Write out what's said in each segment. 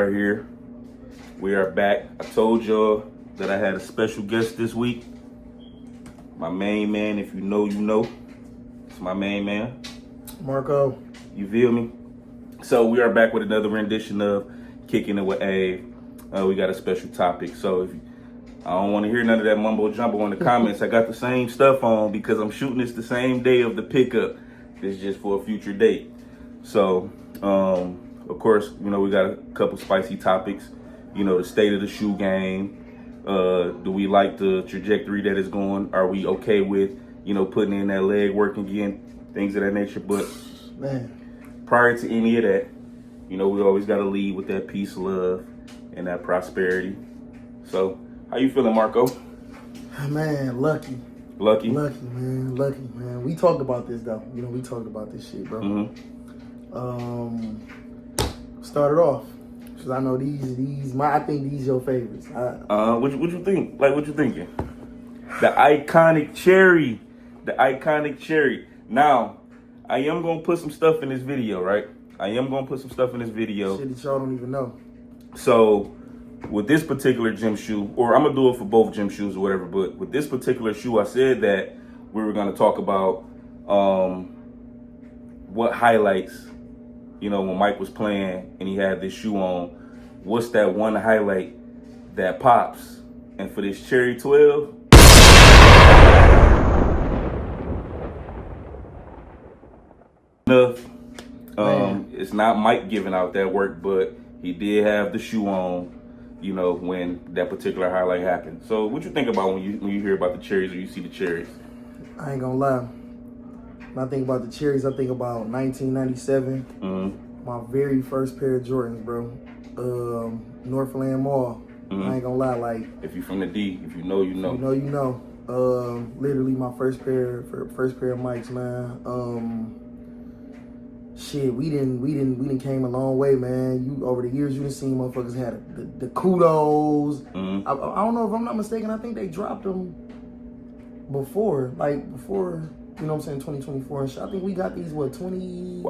are here. We are back. I told y'all that I had a special guest this week. My main man, if you know, you know. It's my main man. Marco. You feel me? So we are back with another rendition of Kicking It with Ave. We got a special topic. So if I don't want to hear none of that mumbo jumbo in the comments. I got the same stuff on because I'm shooting this the same day of the pickup. It's just for a future date. So, of course, you know, we got a couple spicy topics. You know, the state of the shoe game. Do we like the trajectory that it's going? Are we okay with, you know, putting in that leg work again? Things of that nature. But Man, prior to any of that, you know, we always got to lead with that peace, love, and that prosperity. So, how you feeling, Marco? man, lucky. Lucky? Lucky, man. We talked about this, though. You know, we talked about this shit, bro. Started off, because I know I think these your favorites. What you think? Like, what you thinking? The iconic cherry. The iconic cherry. Now, I am going to put some stuff in this video, right? Shit that y'all don't even know. So, with this particular gym shoe, or I'm going to do it for both gym shoes or whatever, but with this particular shoe, I said that we were going to talk about what highlights, you know, when Mike was playing and he had this shoe on, what's that one highlight that pops? And for this Cherry 12, enough. It's not Mike giving out that work, but he did have the shoe on, you know, when that particular highlight happened. So what you think about when you hear about the cherries or you see the cherries? I ain't gonna lie. When I think about the cherries, I think about 1997. My very first pair of Jordans, bro. Northland Mall. I ain't gonna lie, like, if you from the D, if you know, you know. You know. Literally my first pair of Mikes, man. Shit, we didn't came a long way, man. You over the years, you done seen motherfuckers had the kudos. I don't know if I'm not mistaken. I think they dropped them before, you know what I'm saying, 2024 and shit. I think we got these, 20?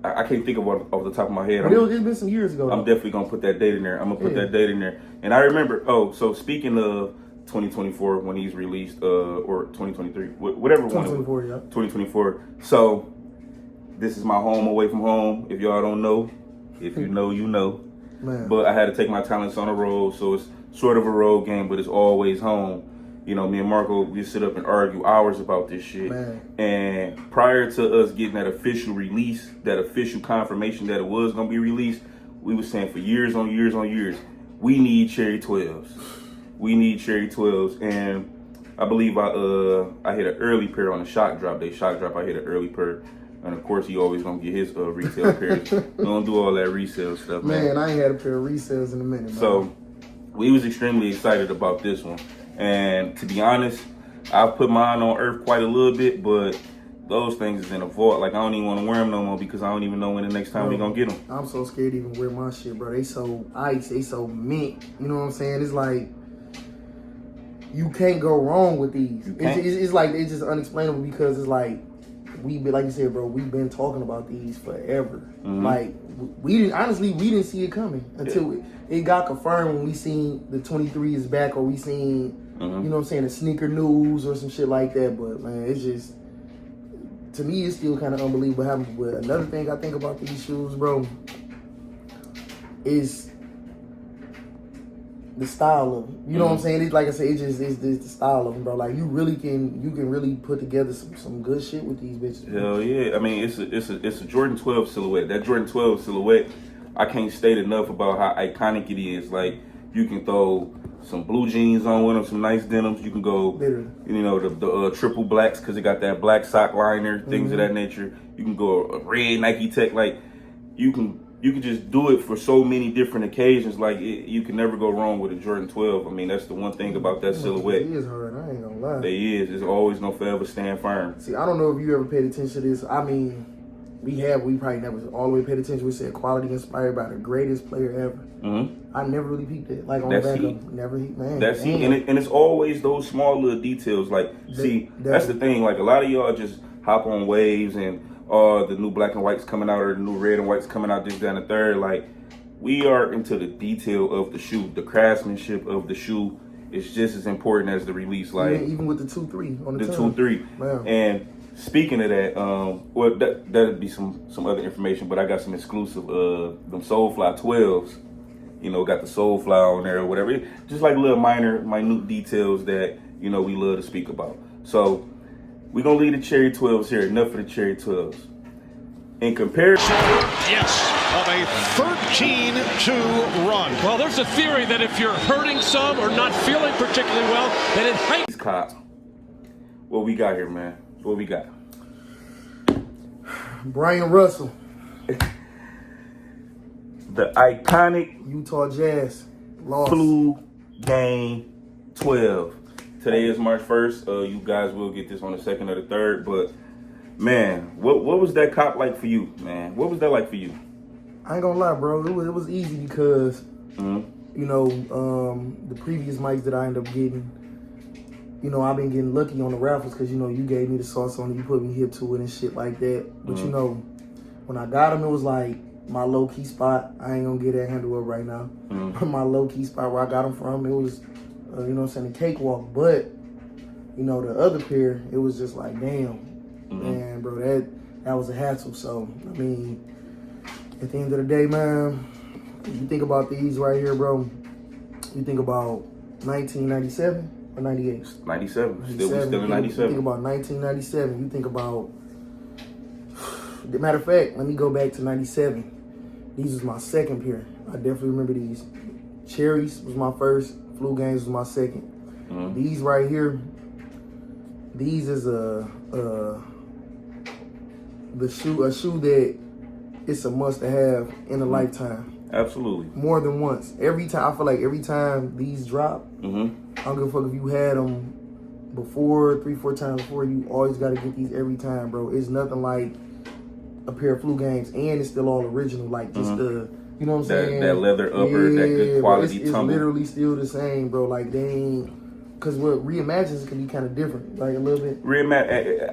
I can't think of what off the top of my head. But it's been some years ago. I'm definitely gonna put that date in there. That date in there. And I remember, so speaking of 2024 when he's released, or 2023, whatever 2024, one. Yeah. 2024. So this is my home away from home. If y'all don't know, if you know, you know. Man. But I had to take my talents on the road, so it's sort of a road game, but it's always home. You know, me and Marco, we sit up and argue hours about this shit. Man. And prior to us getting that official release, that official confirmation that it was going to be released, we were saying for years on years on years, we need Cherry 12s. We need Cherry 12s. And I believe I hit an early pair on the shock drop. I hit an early pair. And of course, he always going to get his retail pairs. We don't do all that resale stuff, man. I ain't had a pair of resales in a minute, man. So we was extremely excited about this one. And to be honest, I've put mine on Earth quite a little bit, but those things is in a vault. Like, I don't even want to wear them no more because I don't even know when the next time we going to get them. I'm so scared to even wear my shit, bro. They so ice, they so mint. You know what I'm saying? It's like, you can't go wrong with these. It's like, it's just unexplainable because it's like, like you said, bro, we've been talking about these forever. Like, we didn't see it coming until it got confirmed when we seen the 23 is back, or we seen, you know what I'm saying, the sneaker news or some shit like that. But man, it's just, to me, it's still kind of unbelievable happening. But another thing I think about these shoes, bro, is the style of them. You know what I'm saying? It's like I said, it's the style of them, bro. Like, you can really put together some good shit with these bitches. Hell yeah! I mean, it's a Jordan 12 silhouette. That Jordan 12 silhouette, I can't state enough about how iconic it is. Like, you can throw some blue jeans on with them, some nice denims. You can go, Literally. You know, the triple blacks because it got that black sock liner, things of that nature. You can go a red Nike Tech. Like, you can just do it for so many different occasions. Like, you can never go wrong with a Jordan 12. I mean, that's the one thing about that silhouette. It is hard. I ain't gonna lie. It's always gonna forever stand firm. See, I don't know if you ever paid attention to this. I mean, we probably never all the way paid attention. We said quality inspired by the greatest player ever. I never really peeped it. Like, on the back of never, man. That's heat. And it's always those small little details. Like, that's the thing. Like, a lot of y'all just hop on waves and the new black and whites coming out or the new red and whites coming out, this, that, and the third. Like, we are into the detail of the shoe. The craftsmanship of the shoe is just as important as the release. Like even with the 2-3 on the the tongue. 2-3. Man. And speaking of that, well, that'd be some other information, but I got some exclusive them Soulfly 12s. You know, got the Soulfly on there or whatever. Just like little minute details that, you know, we love to speak about. So we're gonna leave the Cherry 12s here. Enough for the Cherry 12s. In comparison, yes, of a 13-2 run. Well, there's a theory that if you're hurting some or not feeling particularly well, that it hikes. Cop, what we got here, man? What we got? Brian Russell, The iconic Utah Jazz, lost. Flu Game 12. Today is March 1st. You guys will get this on the 2nd or the 3rd, but man, what was that cop like for you, man? What was that like for you? I ain't gonna lie, bro. It was easy because, Mm-hmm. you know, the previous mics that I ended up getting, you know, I've been getting lucky on the raffles because, you know, you gave me the sauce on it, you put me hip to it and shit like that. But, you know, when I got them, it was like my low-key spot. I ain't gonna get that handle up right now. My low-key spot where I got them from, it was, you know what I'm saying, a cakewalk. But, you know, the other pair, it was just like, damn. Man, bro, that was a hassle. So, I mean, at the end of the day, man, you think about these right here, bro, you think about 1997 or 98? 97. Still in You 97. think about 1997. You think about, matter of fact, let me go back to 97. These was my second pair. I definitely remember these. Cherries was my first. Flu Games was my second. These right here, these is a shoe that it's a must to have in a lifetime. Absolutely. More than once. Every time, I feel like every time these drop, I don't give a fuck if you had them before, 3-4 times before, you always got to get these every time, bro. It's nothing like a pair of Flu Games, and it's still all original, like just the, you know what I'm saying? That leather upper, that good quality it's tumble. literally still the same, bro. Like they ain't, because what reimagines can be kind of different, like a little bit.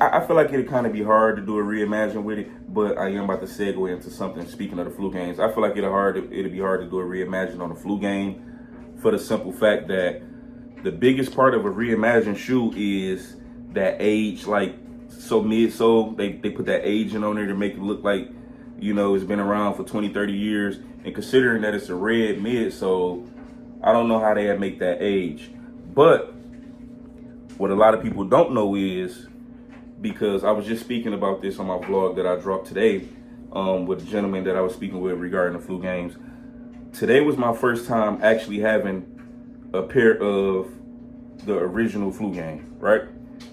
I feel like it'd kind of be hard to do a reimagine with it, but I am about to segue into something. Speaking of the Flu Games, I feel like it'd be hard to do a reimagine on the Flu Game for the simple fact that the biggest part of a reimagined shoe is that age, like so midsole. They put that aging on there to make it look like, you know, it's been around for 20, 30 years. And considering that it's a red midsole, I don't know how they make that age. But what a lot of people don't know is, because I was just speaking about this on my vlog that I dropped today with a gentleman that I was speaking with regarding the Flu Games. Today was my first time actually having a pair of the original Flu Game, right?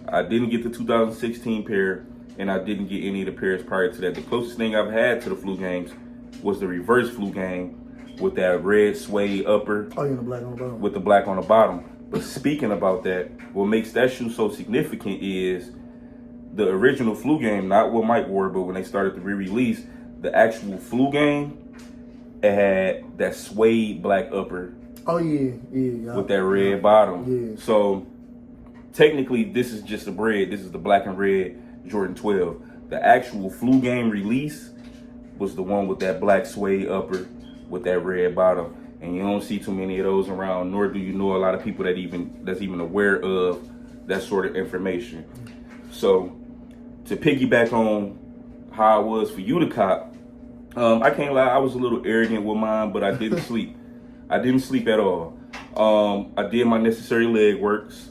I didn't get the 2016 pair, and I didn't get any of the pairs prior to that. The closest thing I've had to the Flu Games was the reverse Flu Game with that red suede upper. Oh, yeah, the black on the bottom. With the black on the bottom. But speaking about that, what makes that shoe so significant is the original Flu Game, not what Mike wore, but when they started the re-release, the actual Flu Game, it had that suede black upper. Oh, yeah. With that red bottom. Yeah. So technically, this is just a bread. This is the black and red Jordan 12. The actual Flu Game release was the one with that black suede upper with that red bottom. And you don't see too many of those around, nor do you know a lot of people that's even aware of that sort of information. So to piggyback on how it was for you to cop, I can't lie, I was a little arrogant with mine, but I didn't sleep. I didn't sleep at all. I did my necessary leg works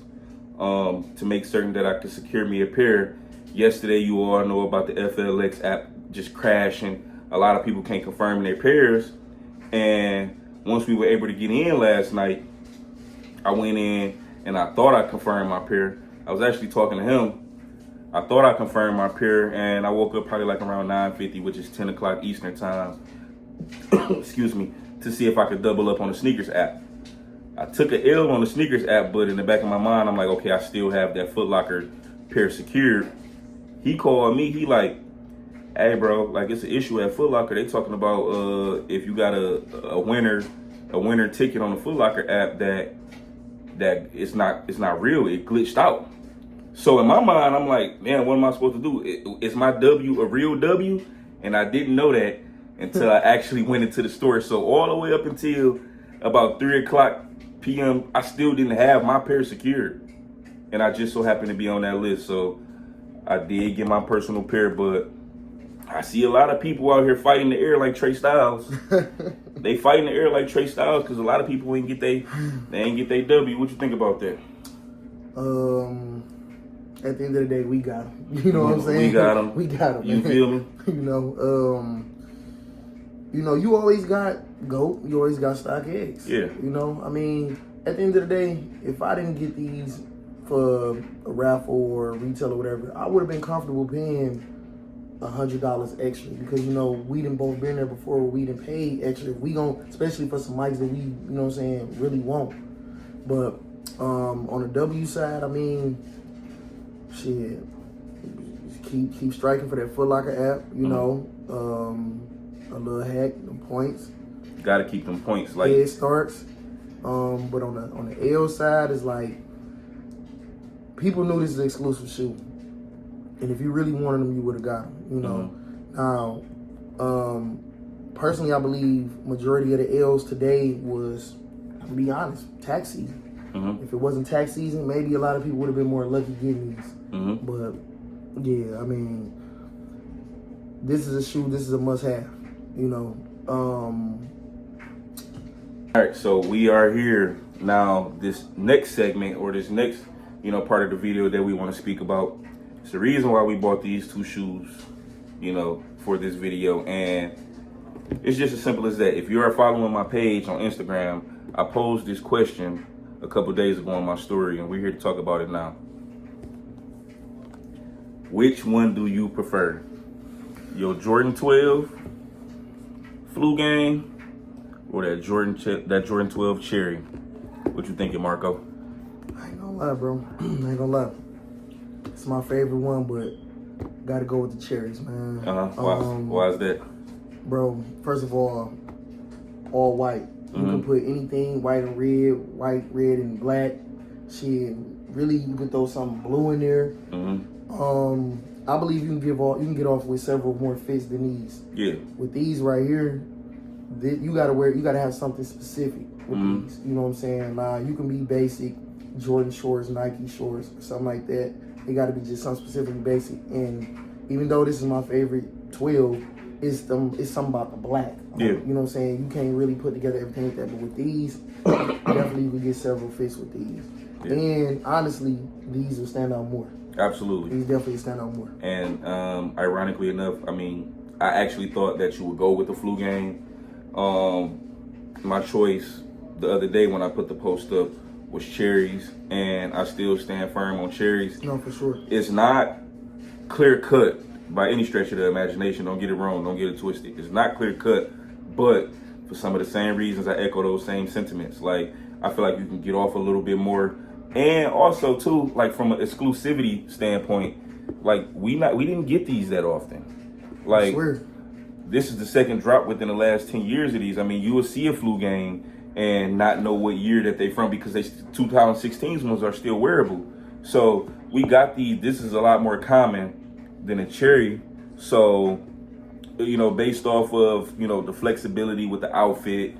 to make certain that I could secure me a pair. Yesterday, you all know about the FLX app just crashing. A lot of people can't confirm their pairs. And once we were able to get in last night, I went in and I thought I confirmed my pair. I was actually talking to him. I thought I confirmed my pair, and I woke up probably like around 9:50, which is 10 o'clock Eastern time, excuse me, to see if I could double up on the sneakers app. I took an L on the sneakers app, but in the back of my mind, I'm like, okay, I still have that Foot Locker pair secured. He called me, he like, hey bro, like it's an issue at Foot Locker. They talking about if you got a winner ticket on the Foot Locker app that it's not real. It glitched out. So in my mind, I'm like, man, what am I supposed to do? Is my W a real W? And I didn't know that. until I actually went into the store. So all the way up until about 3 o'clock p.m., I still didn't have my pair secured. And I just so happened to be on that list. So I did get my personal pair, but I see a lot of people out here fighting the air like Trey Styles. They fighting the air like Trey Styles because a lot of people ain't get they ain't get their W. What you think about that? At the end of the day, we got him. You know what I'm saying? We got him. We got him. You feel me? You always got GOAT. You always got StockX. Yeah. You know, I mean, at the end of the day, if I didn't get these for a raffle or a retail or whatever, I would have been comfortable paying $100 extra because, you know, we done both been there before. We done paid extra. We gon', especially for some mics that we, you know what I'm saying, really want. But on the W side, I mean, shit, keep striking for that Foot Locker app, you know, a little hack, them points. Gotta keep them points. Like it starts. But on the L side, it's like, people knew this is an exclusive shoe. And if you really wanted them, you would have got them, you know. Now, personally, I believe majority of the L's today was, to be honest, tax season. If it wasn't tax season, maybe a lot of people would have been more lucky getting these. But, yeah, I mean, this is a shoe, this is a must-have, you know. All right, so we are here now. This next segment or this next, you know, part of the video that we want to speak about. It's the reason why we bought these two shoes, you know, for this video. And it's just as simple as that. If you are following my page on Instagram, I posed this question a couple days ago on my story, and we're here to talk about it now. Which one do you prefer? Your Jordan 12 Flu Game or that Jordan 12 Cherry? What you thinking, Marco? I ain't gonna lie, bro. I ain't gonna lie. It's my favorite one, but gotta go with the cherries, man. Why is that? Bro, first of all white. You can put anything white and red, white, red, and black. Shit, really, you can throw something blue in there. I believe you can get off with several more fits than these. Yeah. With these right here, you gotta have something specific with these. You know what I'm saying? Nah, you can be basic, Jordan shorts, Nike shorts, or something like that. It gotta be just something specifically basic. And even though this is my favorite 12, it's something about the black. Yeah. You know what I'm saying? You can't really put together everything like that. But with these, definitely you can get several fits with these. Yeah. And honestly, these will stand out more. Absolutely. These definitely stand out more. And ironically enough, I mean, I actually thought that you would go with the Flu Game. My choice the other day when I put the post up was cherries, and I still stand firm on cherries. No, for sure. It's not clear cut by any stretch of the imagination. Don't get it wrong. Don't get it twisted. It's not clear cut, but for some of the same reasons, I echo those same sentiments. Like, I feel like you can get off a little bit more. And also too, like from an exclusivity standpoint, like we didn't get these that often. Like, this is the second drop within the last 10 years of these. I mean, you will see a Flu Game and not know what year that they from because they 2016 ones are still wearable. So we got these. This is a lot more common than a cherry. So, you know, based off of, you know, the flexibility with the outfit,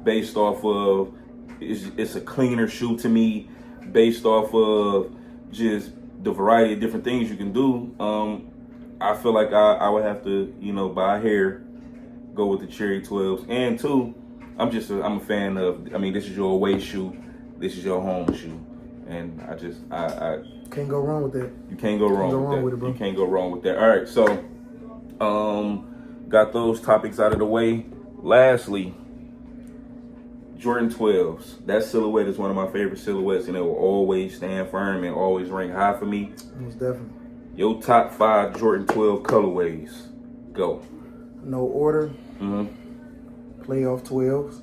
based off of it's a cleaner shoe to me, based off of just the variety of different things you can do, I feel like I would have to, you know, buy a hair, go with the Cherry 12s. And two, I'm a fan of, I mean, this is your away shoe, this is your home shoe. And I can't go wrong with that. You can't go wrong with that. bro. You can't go wrong with that. All right, so got those topics out of the way. Lastly, Jordan 12s. That silhouette is one of my favorite silhouettes, and it will always stand firm and always rank high for me. Most definitely. Your top 5 Jordan 12 colorways. Go. No order. Playoff 12s.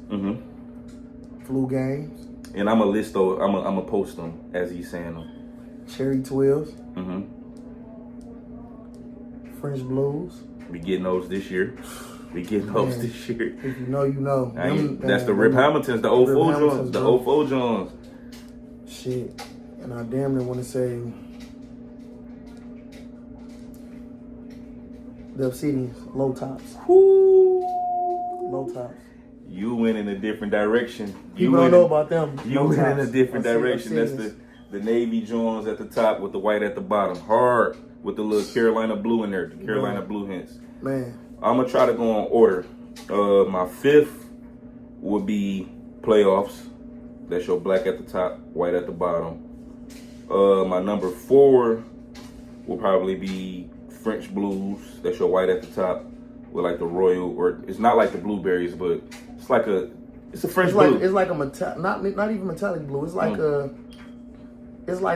Flu Games. And I'm gonna list those. I'm gonna post them as he's saying them. Cherry 12s. French Blues. We getting those this year. If you know, you know. That's the Rip Hamiltons, the 04 Jones. The 04 Jones. Shit. And I damn near want to say the Obsidians, low tops. Whoo. Low tops. You went in a different direction. People don't know about them. You Low went in tops. a different I've seen direction. That's this. the navy joins at the top with the white at the bottom. Hard with the little Carolina blue in there. The Carolina blue hints. Man. I'm gonna try to go on order. My fifth would be playoffs. That's your black at the top, white at the bottom. My number 4 will probably be French blues. That's your white at the top with like the royal, or it's not like the blueberries, but it's like it's a French blue. It's like a not even metallic blue. It's like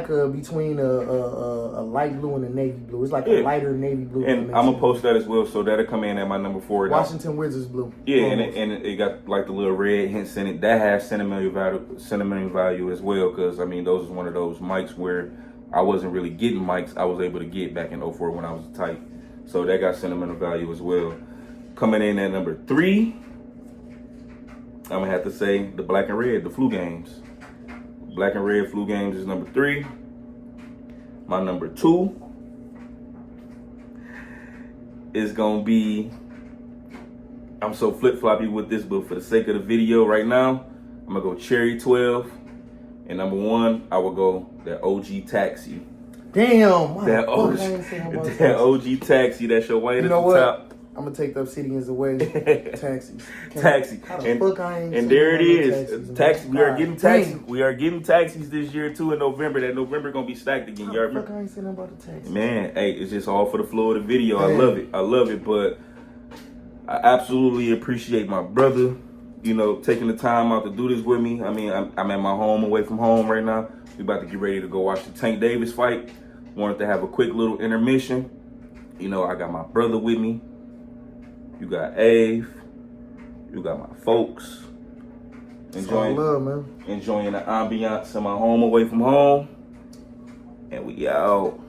between a light blue and a navy blue. It's like a lighter navy blue. And I'm gonna post that as well, so that'll come in at my number 4. Washington Wizards blue. Yeah, and it got like the little red hints in it. That has sentimental value as well, because I mean those is one of those mics where I wasn't really getting mics I was able to get back in 04 when I was tight. So that got sentimental value as well. Coming in at number 3, I'm gonna have to say the black and red, the flu games. Black and red flu games is number 3. My number 2 is gonna be, I'm so flip-floppy with this, but for the sake of the video right now, I'm gonna go Cherry 12. And number 1, I will go that OG Taxi. Damn, That OG Taxi, that's your white at the top. I'm gonna take the Obsidians away. Taxis. Taxi. How the fuck I ain't And there it seen is. no Taxi. We are getting taxis. Dang. We are getting taxis this year too in November. That November gonna be stacked again. How You the already fuck I ain't seen nothing about the taxis? Man, hey, it's just all for the flow of the video. I Man. love it. I love it. But I absolutely appreciate my brother, you know, taking the time out to do this with me. I mean, I'm at my home, away from home right now. We about to get ready to go watch the Tank Davis fight. Wanted to have a quick little intermission. You know, I got my brother with me. You got Ave. You got my folks. It's all love, man. Enjoying the ambiance in my home, away from home. And we out.